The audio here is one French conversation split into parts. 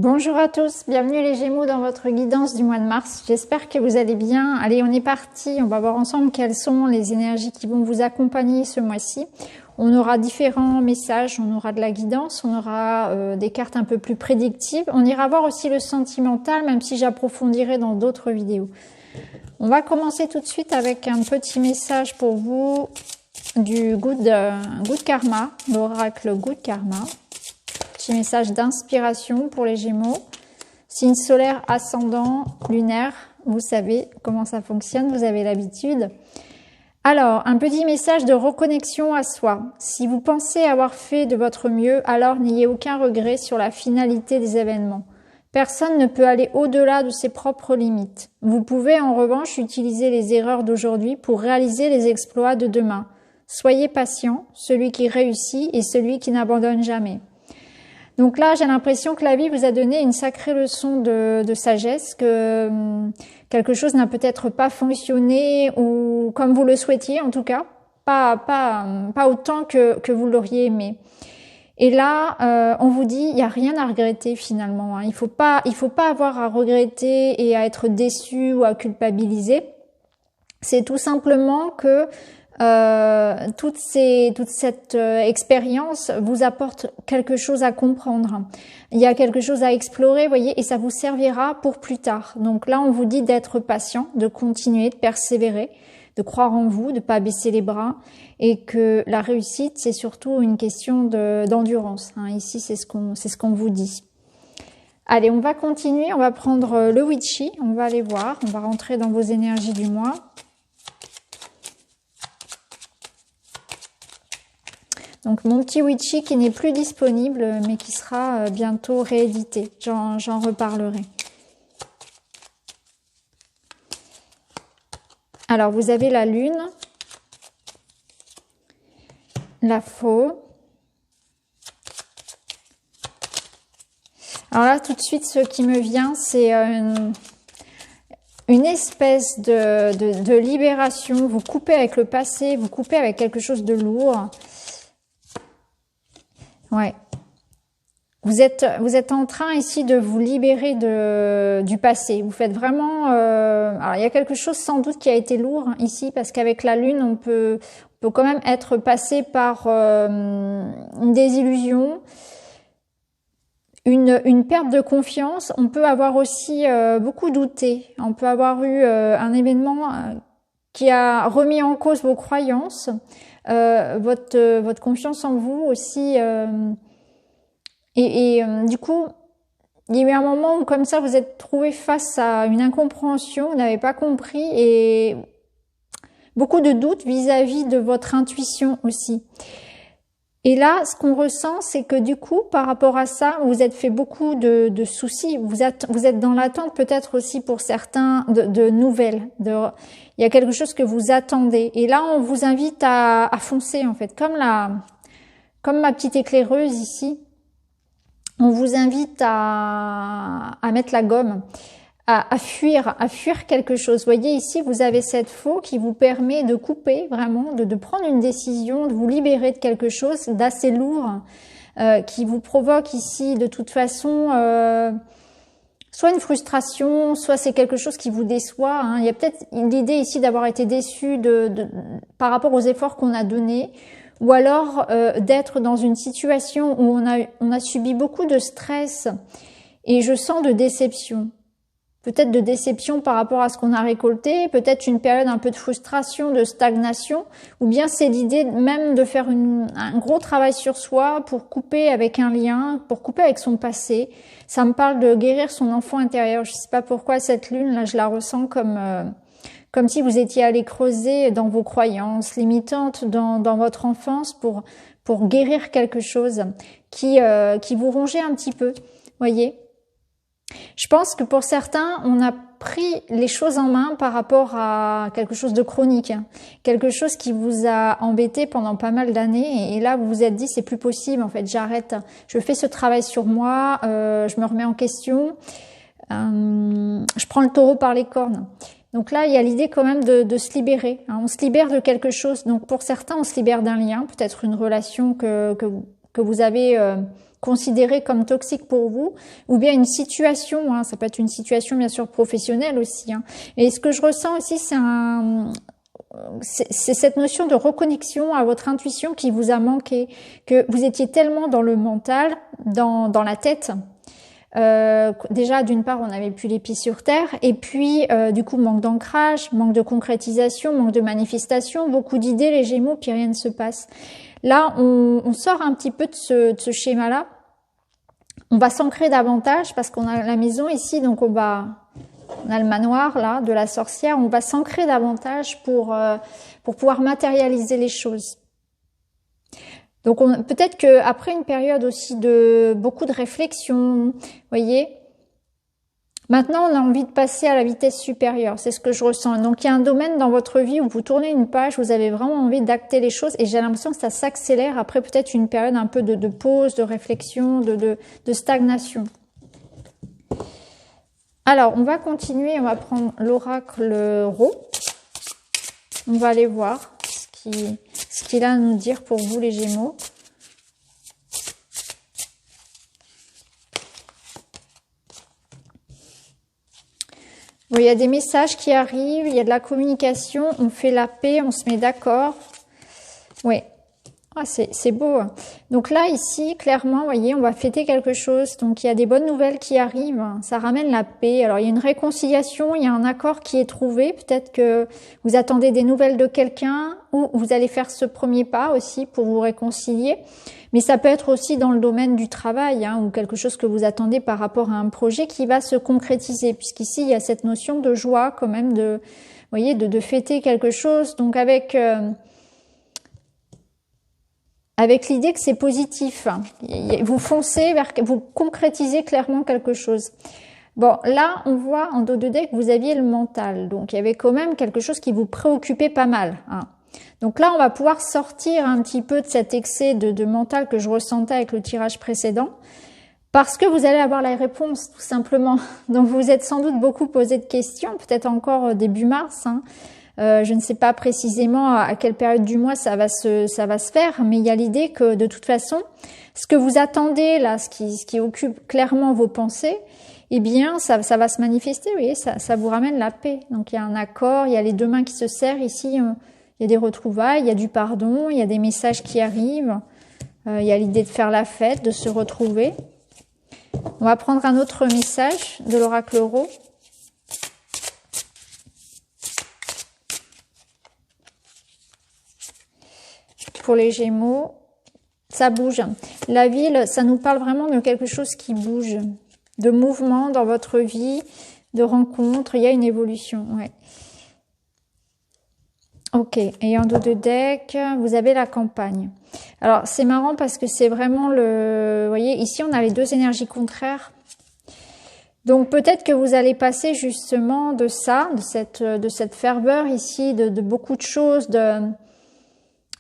Bonjour à tous, bienvenue les Gémeaux dans votre guidance du mois de mars. J'espère que vous allez bien. Allez, on est parti. On va voir ensemble quelles sont les énergies qui vont vous accompagner ce mois-ci. On aura différents messages, on aura de la guidance, on aura des cartes un peu plus prédictives. On ira voir aussi le sentimental, même si j'approfondirai dans d'autres vidéos. On va commencer tout de suite avec un petit message pour vous du Good Karma, l'oracle Good Karma. Petit message d'inspiration pour les Gémeaux. Signe solaire, ascendant, lunaire, vous savez comment ça fonctionne, vous avez l'habitude. Alors, un petit message de reconnexion à soi. Si vous pensez avoir fait de votre mieux, alors n'ayez aucun regret sur la finalité des événements. Personne ne peut aller au-delà de ses propres limites. Vous pouvez en revanche utiliser les erreurs d'aujourd'hui pour réaliser les exploits de demain. Soyez patient, celui qui réussit et celui qui n'abandonne jamais. Donc là, j'ai l'impression que la vie vous a donné une sacrée leçon de sagesse, que quelque chose n'a peut-être pas fonctionné ou comme vous le souhaitiez, en tout cas, pas autant que vous l'auriez aimé. Et là, on vous dit, il n'y a rien à regretter finalement. Hein. Il faut pas avoir à regretter et à être déçu ou à culpabiliser. C'est tout simplement que toute cette expérience vous apporte quelque chose à comprendre. Il y a quelque chose à explorer, voyez, et ça vous servira pour plus tard. Donc là, on vous dit d'être patient, de continuer, de persévérer, de croire en vous, de pas baisser les bras, et que la réussite, c'est surtout une question d'endurance. Hein. Ici, c'est ce qu'on vous dit. Allez, on va continuer, on va prendre le Witchy, on va aller voir, on va rentrer dans vos énergies du mois. Donc mon petit Witchy qui n'est plus disponible mais qui sera bientôt réédité. J'en reparlerai. Alors vous avez la lune, la faux. Alors là tout de suite ce qui me vient c'est une espèce de libération. Vous coupez avec le passé, vous coupez avec quelque chose de lourd. Ouais. Vous êtes en train ici de vous libérer du passé. Vous faites vraiment... alors, il y a quelque chose sans doute qui a été lourd ici, parce qu'avec la lune, on peut quand même être passé par une désillusion, une perte de confiance. On peut avoir aussi beaucoup douté. On peut avoir eu un événement qui a remis en cause vos croyances. Votre confiance en vous aussi du coup il y a eu un moment où comme ça vous êtes trouvé face à une incompréhension, vous n'avez pas compris et beaucoup de doutes vis-à-vis de votre intuition aussi. Et là, ce qu'on ressent, c'est que du coup, par rapport à ça, vous êtes fait beaucoup de soucis. Vous êtes dans l'attente peut-être aussi pour certains de nouvelles. Il y a quelque chose que vous attendez. Et là, on vous invite à foncer en fait. Comme ma petite éclaireuse ici, on vous invite à mettre la gomme. À fuir quelque chose. Vous voyez ici, vous avez cette faux qui vous permet de couper vraiment, de prendre une décision, de vous libérer de quelque chose d'assez lourd, qui vous provoque ici de toute façon soit une frustration, soit c'est quelque chose qui vous déçoit. Hein. Il y a peut-être l'idée ici d'avoir été déçu par rapport aux efforts qu'on a donnés, ou alors d'être dans une situation où on a subi beaucoup de stress et je sens de déception. Peut-être de déception par rapport à ce qu'on a récolté, peut-être une période un peu de frustration, de stagnation, ou bien c'est l'idée même de faire un gros travail sur soi pour couper avec un lien, pour couper avec son passé. Ça me parle de guérir son enfant intérieur. Je sais pas pourquoi cette lune, là, je la ressens comme si vous étiez allé creuser dans vos croyances limitantes dans votre enfance pour guérir quelque chose qui vous rongeait un petit peu, voyez. Je pense que pour certains, on a pris les choses en main par rapport à quelque chose de chronique, hein. Quelque chose qui vous a embêté pendant pas mal d'années et là vous vous êtes dit c'est plus possible en fait, j'arrête, je fais ce travail sur moi, je me remets en question, je prends le taureau par les cornes. Donc là il y a l'idée quand même de se libérer, hein. On se libère de quelque chose. Donc pour certains on se libère d'un lien, peut-être une relation que vous avez considéré comme toxique pour vous, ou bien une situation, hein, ça peut être une situation bien sûr professionnelle aussi. Hein. Et ce que je ressens aussi, c'est cette notion de reconnexion à votre intuition qui vous a manqué, que vous étiez tellement dans le mental, dans la tête. Déjà, d'une part, on n'avait plus les pieds sur terre, et puis du coup, manque d'ancrage, manque de concrétisation, manque de manifestation, beaucoup d'idées, les Gémeaux, puis rien ne se passe. Là, on sort un petit peu de ce schéma-là. On va s'ancrer davantage parce qu'on a la maison ici, donc on a le manoir là de la sorcière. On va s'ancrer davantage pour pouvoir matérialiser les choses. Donc peut-être que après une période aussi de beaucoup de réflexion, voyez. Maintenant, on a envie de passer à la vitesse supérieure, c'est ce que je ressens. Donc, il y a un domaine dans votre vie où vous tournez une page, vous avez vraiment envie d'acter les choses et j'ai l'impression que ça s'accélère après peut-être une période un peu de pause, de réflexion, de stagnation. Alors, on va continuer, on va prendre l'oracle Ro. On va aller voir ce qu'il a à nous dire pour vous, les Gémeaux. Bon, il y a des messages qui arrivent, il y a de la communication, on fait la paix, on se met d'accord. Oui. Ah, c'est beau. Donc là, ici, clairement, vous voyez, on va fêter quelque chose. Donc, il y a des bonnes nouvelles qui arrivent. Ça ramène la paix. Alors, il y a une réconciliation, il y a un accord qui est trouvé. Peut-être que vous attendez des nouvelles de quelqu'un ou vous allez faire ce premier pas aussi pour vous réconcilier. Mais ça peut être aussi dans le domaine du travail, hein, ou quelque chose que vous attendez par rapport à un projet qui va se concrétiser. Puisqu'ici, il y a cette notion de joie quand même, vous voyez, de fêter quelque chose. Donc, avec l'idée que c'est positif. Vous foncez vous concrétisez clairement quelque chose. Bon, là, on voit en dos de deck que vous aviez le mental. Donc, il y avait quand même quelque chose qui vous préoccupait pas mal. Hein. Donc là, on va pouvoir sortir un petit peu de cet excès de mental que je ressentais avec le tirage précédent. Parce que vous allez avoir la réponse, tout simplement. Donc, vous vous êtes sans doute beaucoup posé de questions, peut-être encore début mars, hein. Je ne sais pas précisément à quelle période du mois ça va se faire, mais il y a l'idée que de toute façon, ce que vous attendez là, ce qui occupe clairement vos pensées, eh bien ça va se manifester, vous voyez, ça vous ramène la paix. Donc il y a un accord, il y a les deux mains qui se serrent ici, il y a des retrouvailles, il y a du pardon, il y a des messages qui arrivent, il y a l'idée de faire la fête, de se retrouver. On va prendre un autre message de l'oracle Ro. Pour les Gémeaux, ça bouge. La ville, ça nous parle vraiment de quelque chose qui bouge, de mouvement dans votre vie, de rencontres. Il y a une évolution, ouais. Ok, et en dos de deck, vous avez la campagne. Alors, c'est marrant parce que c'est vraiment vous voyez, ici, on a les deux énergies contraires. Donc, peut-être que vous allez passer justement de ça, de cette ferveur ici, de beaucoup de choses,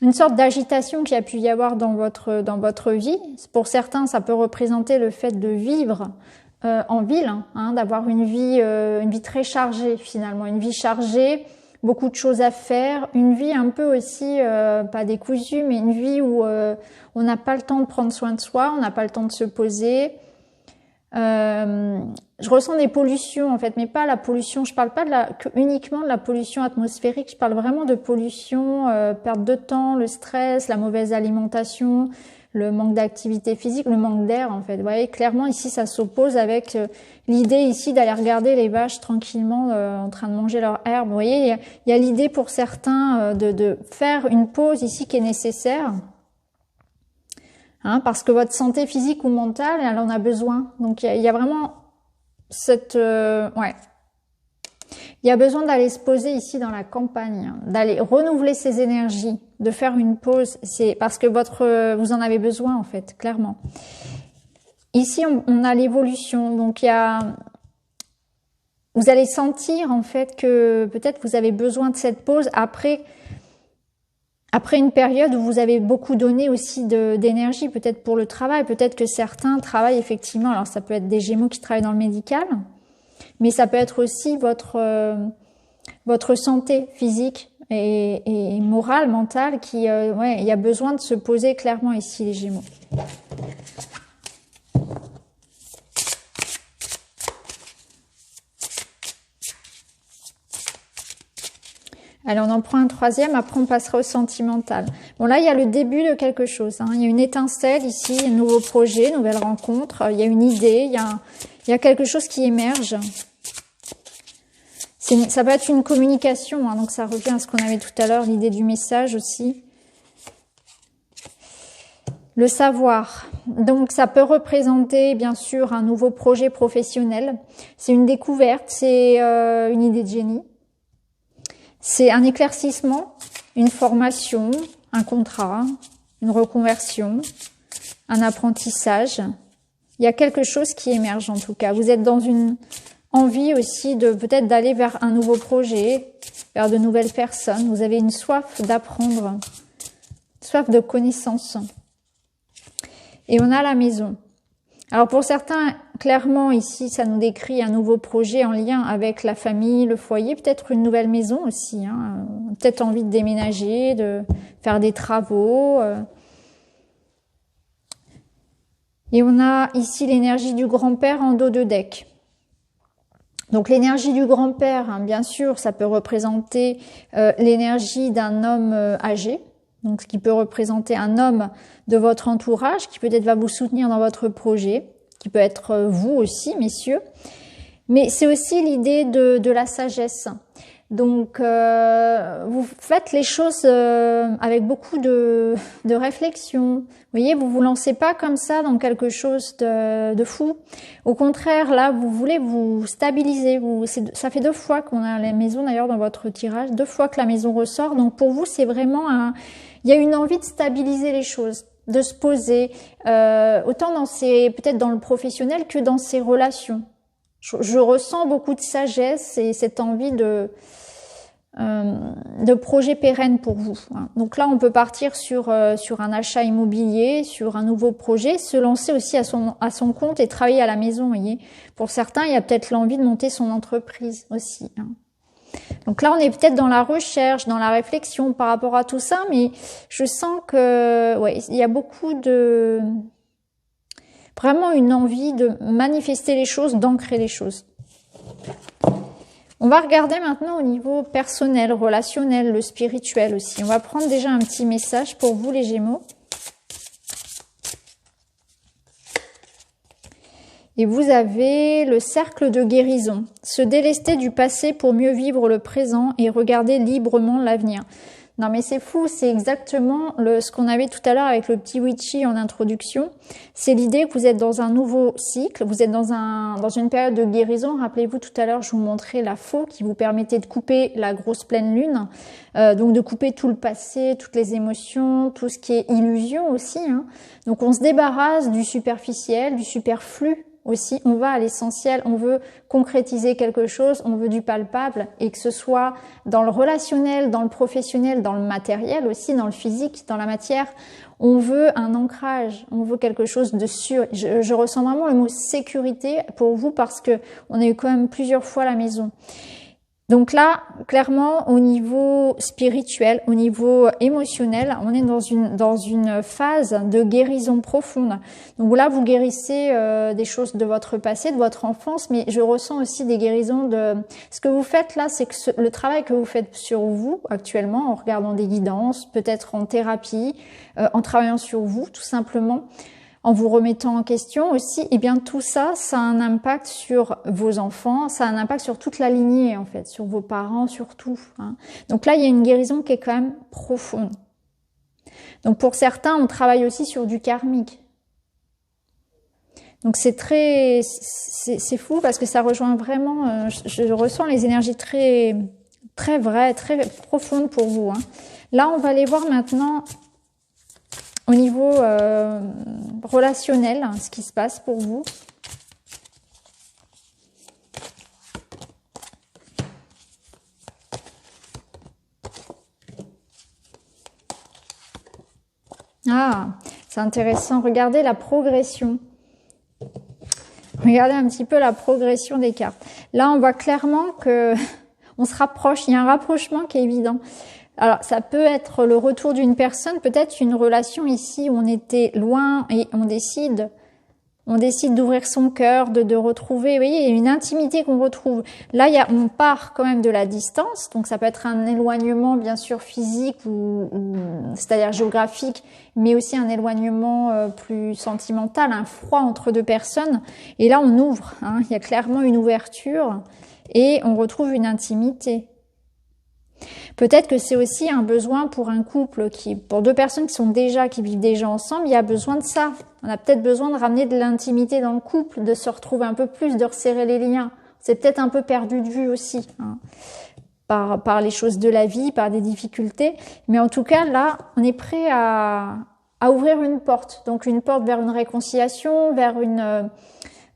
une sorte d'agitation qu'il y a pu y avoir dans votre vie. Pour certains, ça peut représenter le fait de vivre en ville, hein, d'avoir une vie très chargée finalement, une vie chargée, beaucoup de choses à faire, une vie un peu aussi, pas décousue, mais une vie où on n'a pas le temps de prendre soin de soi, on n'a pas le temps de se poser. Je ressens des pollutions en fait, mais pas la pollution, je parle pas uniquement de la pollution atmosphérique, je parle vraiment de pollution, perte de temps, le stress, la mauvaise alimentation, le manque d'activité physique, le manque d'air en fait. Vous voyez, clairement ici ça s'oppose avec l'idée ici d'aller regarder les vaches tranquillement en train de manger leur herbe. Vous voyez, il y a l'idée pour certains de faire une pause ici qui est nécessaire. Hein, parce que votre santé physique ou mentale, elle en a besoin. Donc il y a vraiment ouais. Il y a besoin d'aller se poser ici dans la campagne, d'aller renouveler ses énergies, de faire une pause. C'est parce que vous en avez besoin en fait, clairement. Ici, on a l'évolution. Donc vous allez sentir en fait que peut-être vous avez besoin de cette pause après une période où vous avez beaucoup donné aussi d'énergie, peut-être pour le travail, peut-être que certains travaillent effectivement, alors ça peut être des Gémeaux qui travaillent dans le médical, mais ça peut être aussi votre santé physique et morale, mentale, ouais, il y a besoin de se poser clairement ici les Gémeaux. Allez, on en prend un troisième, après on passera au sentimental. Bon, là, il y a le début de quelque chose. Hein. Il y a une étincelle ici, un nouveau projet, nouvelle rencontre. Il y a une idée, il y a quelque chose qui émerge. Ça peut être une communication, hein, donc ça revient à ce qu'on avait tout à l'heure, l'idée du message aussi. Le savoir. Donc, ça peut représenter, bien sûr, un nouveau projet professionnel. C'est une découverte, c'est une idée de génie. C'est un éclaircissement, une formation, un contrat, une reconversion, un apprentissage. Il y a quelque chose qui émerge, en tout cas. Vous êtes dans une envie aussi de peut-être d'aller vers un nouveau projet, vers de nouvelles personnes. Vous avez une soif d'apprendre, soif de connaissance. Et on a la maison. Alors pour certains, clairement ici, ça nous décrit un nouveau projet en lien avec la famille, le foyer, peut-être une nouvelle maison aussi. Hein. Peut-être envie de déménager, de faire des travaux. Et on a ici l'énergie du grand-père en dos de deck. Donc l'énergie du grand-père, hein, bien sûr, ça peut représenter l'énergie d'un homme âgé. Donc, ce qui peut représenter un homme de votre entourage qui peut-être va vous soutenir dans votre projet, qui peut être vous aussi, messieurs. Mais c'est aussi l'idée de la sagesse. Donc, vous faites les choses avec beaucoup de réflexion. Vous voyez, vous vous lancez pas comme ça dans quelque chose de fou. Au contraire, là, vous voulez vous stabiliser. Ça fait 2 fois qu'on a la maison, d'ailleurs, dans votre tirage. 2 fois que la maison ressort. Donc, pour vous, c'est vraiment il y a une envie de stabiliser les choses, de se poser, autant peut-être dans le professionnel que dans ses relations. Je ressens beaucoup de sagesse et cette envie de projet pérenne pour vous. Donc là, on peut partir sur un achat immobilier, sur un nouveau projet, se lancer aussi à son compte et travailler à la maison. Vous voyez. Pour certains, il y a peut-être l'envie de monter son entreprise aussi. Donc là, on est peut-être dans la recherche, dans la réflexion par rapport à tout ça, mais je sens que il y a beaucoup vraiment une envie de manifester les choses, d'ancrer les choses. On va regarder maintenant au niveau personnel, relationnel, le spirituel aussi. On va prendre déjà un petit message pour vous les Gémeaux. Et vous avez le cercle de guérison. Se délester du passé pour mieux vivre le présent et regarder librement l'avenir. Non mais c'est fou, c'est exactement ce qu'on avait tout à l'heure avec le petit witchy en introduction. C'est l'idée que vous êtes dans un nouveau cycle, vous êtes dans une période de guérison. Rappelez-vous tout à l'heure, je vous montrais la faux qui vous permettait de couper la grosse pleine lune. Donc de couper tout le passé, toutes les émotions, tout ce qui est illusion aussi. Hein. Donc on se débarrasse du superficiel, du superflu. Aussi, on va à l'essentiel, on veut concrétiser quelque chose, on veut du palpable et que ce soit dans le relationnel, dans le professionnel, dans le matériel aussi, dans le physique, dans la matière, on veut un ancrage, on veut quelque chose de sûr. Je ressens vraiment le mot sécurité pour vous parce que on a eu quand même plusieurs fois la maison. Donc là, clairement, au niveau spirituel, au niveau émotionnel, on est dans une phase de guérison profonde. Donc là, vous guérissez des choses de votre passé, de votre enfance, mais je ressens aussi des guérisons de... Ce que vous faites là, c'est que le travail que vous faites sur vous actuellement, en regardant des guidances, peut-être en thérapie, en travaillant sur vous, tout simplement, en vous remettant en question aussi, et bien tout ça, ça a un impact sur vos enfants, ça a un impact sur toute la lignée en fait, sur vos parents surtout. Hein. Donc là, il y a une guérison qui est quand même profonde. Donc pour certains, on travaille aussi sur du karmique. Donc c'est fou parce que ça rejoint vraiment, je ressens les énergies très vraies, très profondes pour vous. Hein. Là, on va aller voir maintenant au niveau relationnel, ce qui se passe pour vous. Ah, c'est intéressant. Regardez la progression. Regardez un petit peu la progression des cartes. Là, on voit clairement que on se rapproche. Il y a un rapprochement qui est évident. Alors, ça peut être le retour d'une personne, peut-être une relation ici où on était loin et on décide On décide d'ouvrir son cœur, de retrouver, vous voyez, il y a une intimité qu'on retrouve. Là, on part quand même de la distance, donc ça peut être un éloignement bien sûr physique ou c'est-à-dire géographique, mais aussi un éloignement plus sentimental, un froid entre deux personnes. Et là, on ouvre, hein, il y a clairement une ouverture et on retrouve une intimité. Peut-être que c'est aussi un besoin pour un couple pour deux personnes qui vivent déjà ensemble, il y a besoin de ça. On a peut-être besoin de ramener de l'intimité dans le couple, de se retrouver un peu plus, de resserrer les liens. C'est peut-être un peu perdu de vue aussi, hein, par les choses de la vie, par des difficultés. Mais en tout cas, là, on est prêt à ouvrir une porte. Donc une porte vers une réconciliation, vers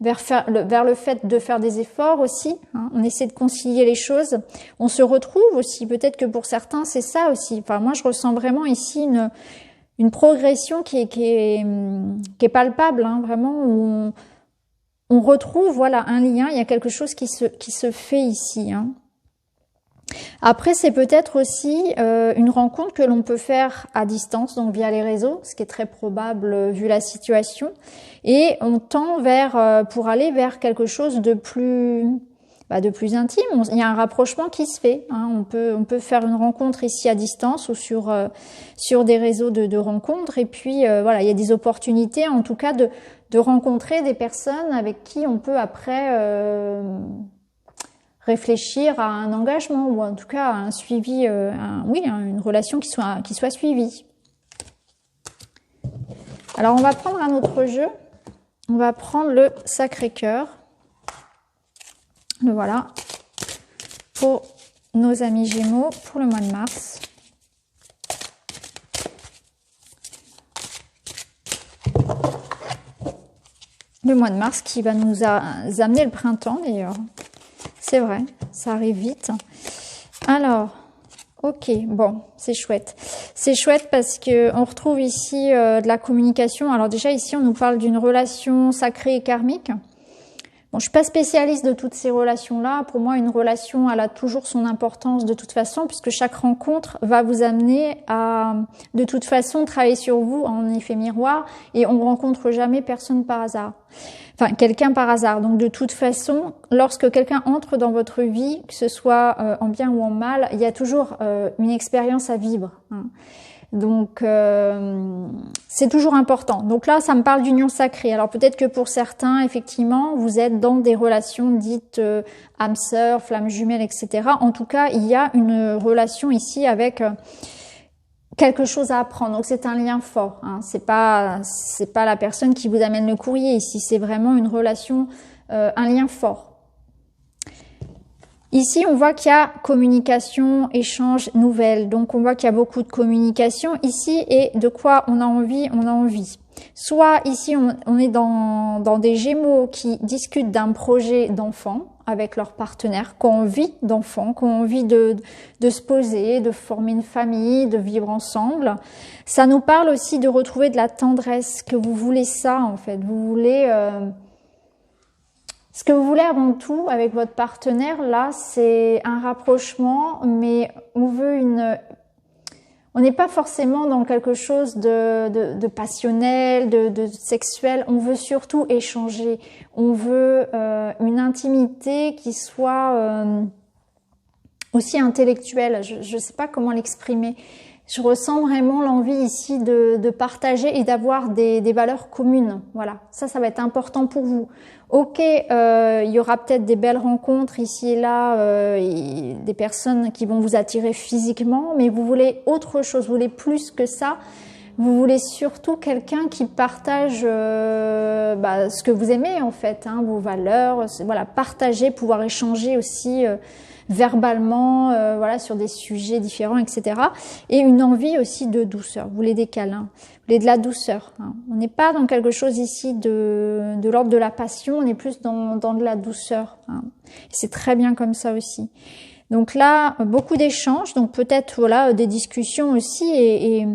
le fait de faire des efforts aussi, hein. On essaie de concilier les choses. On se retrouve aussi, peut-être que pour certains c'est ça aussi. Enfin moi je ressens vraiment ici une progression qui est palpable, hein, vraiment où on retrouve voilà un lien. Il y a quelque chose qui se fait ici, hein. Après, c'est peut-être aussi une rencontre que l'on peut faire à distance, donc via les réseaux, ce qui est très probable vu la situation. Et on tend pour aller vers quelque chose de plus intime. Il y a un rapprochement qui se fait, hein. On peut faire une rencontre ici à distance ou sur des réseaux de rencontres. Et puis voilà, il y a des opportunités, en tout cas, de rencontrer des personnes avec qui on peut après réfléchir à un engagement ou en tout cas à un suivi, une relation qui soit suivie. Alors on va prendre un autre jeu. On va prendre le Sacré-Cœur. Le voilà pour nos amis Gémeaux pour le mois de mars. Le mois de mars qui va nous amener le printemps d'ailleurs. C'est vrai, ça arrive vite. Alors, ok, bon, c'est chouette. C'est chouette parce que on retrouve ici de la communication. Alors déjà ici, on nous parle d'une relation sacrée et karmique. Bon, je suis pas spécialiste de toutes ces relations-là. Pour moi, une relation, elle a toujours son importance de toute façon, puisque chaque rencontre va vous amener à, de toute façon, travailler sur vous en effet miroir, et on rencontre jamais personne par hasard. Enfin, quelqu'un par hasard. Donc, de toute façon, lorsque quelqu'un entre dans votre vie, que ce soit en bien ou en mal, il y a toujours une expérience à vivre, hein. Donc, c'est toujours important. Donc là, ça me parle d'union sacrée. Alors peut-être que pour certains, effectivement, vous êtes dans des relations dites âme sœur, flamme jumelle, etc. En tout cas, il y a une relation ici avec quelque chose à apprendre. Donc c'est un lien fort, hein. C'est pas la personne qui vous amène le courrier ici. C'est vraiment une relation, un lien fort. Ici, on voit qu'il y a communication, échange, nouvelles. Donc, on voit qu'il y a beaucoup de communication ici. Et de quoi on a envie? On a envie. Soit ici, on est dans des Gémeaux qui discutent d'un projet d'enfant avec leur partenaire, qui ont envie d'enfant, qui ont envie de se poser, de former une famille, de vivre ensemble. Ça nous parle aussi de retrouver de la tendresse, que vous voulez ça en fait. Vous voulez... Ce que vous voulez avant tout avec votre partenaire, là, c'est un rapprochement, mais on veut on n'est pas forcément dans quelque chose de passionnel, de sexuel. On veut surtout échanger. On veut une intimité qui soit aussi intellectuelle. Je ne sais pas comment l'exprimer. Je ressens vraiment l'envie ici de partager et d'avoir des valeurs communes. Voilà, ça va être important pour vous. Ok, il y aura peut-être des belles rencontres ici et là, des personnes qui vont vous attirer physiquement, mais vous voulez autre chose, vous voulez plus que ça. Vous voulez surtout quelqu'un qui partage ce que vous aimez en fait, hein, vos valeurs. Voilà, partager, pouvoir échanger aussi verbalement, voilà, sur des sujets différents, etc. Et une envie aussi de douceur. Vous voulez des câlins, vous voulez de la douceur, hein. On n'est pas dans quelque chose ici de l'ordre de la passion, on est plus dans de la douceur, hein. C'est très bien comme ça aussi. Donc là, beaucoup d'échanges, donc peut-être voilà des discussions aussi et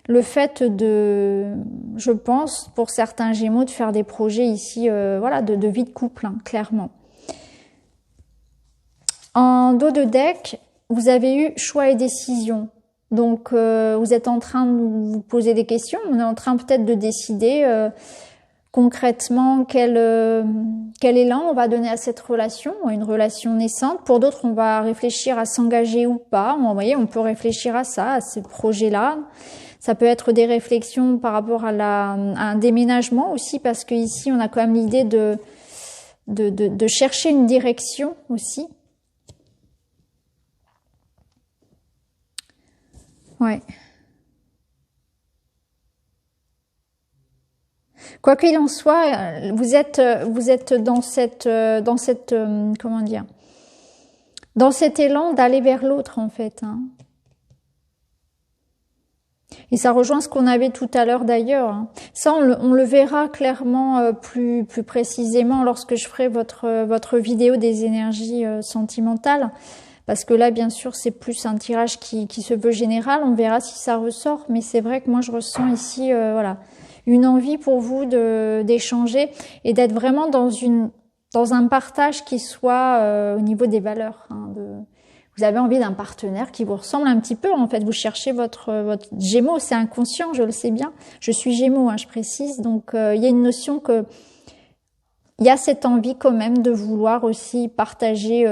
le fait je pense, pour certains Gémeaux, de faire des projets ici, voilà, de vie de couple, hein, clairement. En dos de deck, vous avez eu choix et décision. Donc, vous êtes en train de vous poser des questions. On est en train peut-être de décider concrètement quel élan on va donner à cette relation, une relation naissante. Pour d'autres, on va réfléchir à s'engager ou pas. Vous voyez, on peut réfléchir à ça, à ce projet-là. Ça peut être des réflexions par rapport à un déménagement aussi, parce que ici, on a quand même l'idée de chercher une direction aussi. Ouais. Quoi qu'il en soit, vous êtes dans cette comment dire, dans cet élan d'aller vers l'autre en fait. Hein. Et ça rejoint ce qu'on avait tout à l'heure d'ailleurs. Hein. Ça, on le verra clairement plus précisément lorsque je ferai votre vidéo des énergies sentimentales. Parce que là, bien sûr, c'est plus un tirage qui se veut général. On verra si ça ressort. Mais c'est vrai que moi, je ressens ici, voilà, une envie pour vous d'échanger et d'être vraiment dans un partage qui soit au niveau des valeurs. Hein, vous avez envie d'un partenaire qui vous ressemble un petit peu. En fait, vous cherchez votre Gémeaux. C'est inconscient, je le sais bien. Je suis Gémeaux, hein, je précise. Donc, il y a une notion que il y a cette envie quand même de vouloir aussi partager.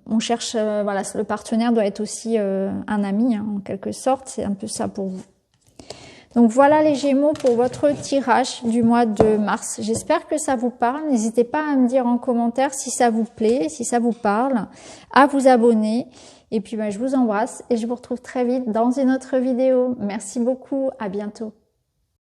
On cherche, voilà, le partenaire doit être aussi un ami, hein, en quelque sorte. C'est un peu ça pour vous. Donc voilà les Gémeaux pour votre tirage du mois de mars. J'espère que ça vous parle. N'hésitez pas à me dire en commentaire si ça vous plaît, si ça vous parle, à vous abonner. Et puis je vous embrasse et je vous retrouve très vite dans une autre vidéo. Merci beaucoup, à bientôt.